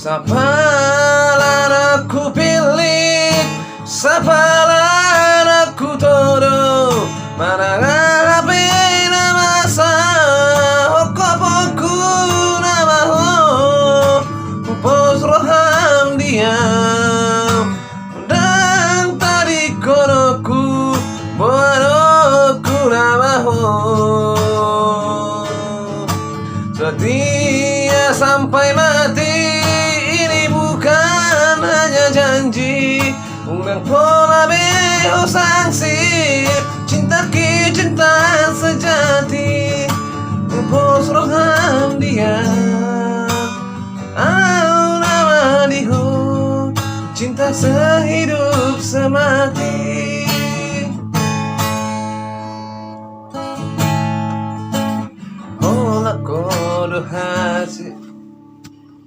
Sapalan aku pilih, sapalan aku todo, manang api nama sa, hokopoku nama ho, upos roham diam, dan tadi konoku, boanoku nama ho. Setia sampai mati, ini bukan hanya janji, undang pola beho sanksi, cinta sejati, pos roham dia, nama diho, cinta sehidup semati.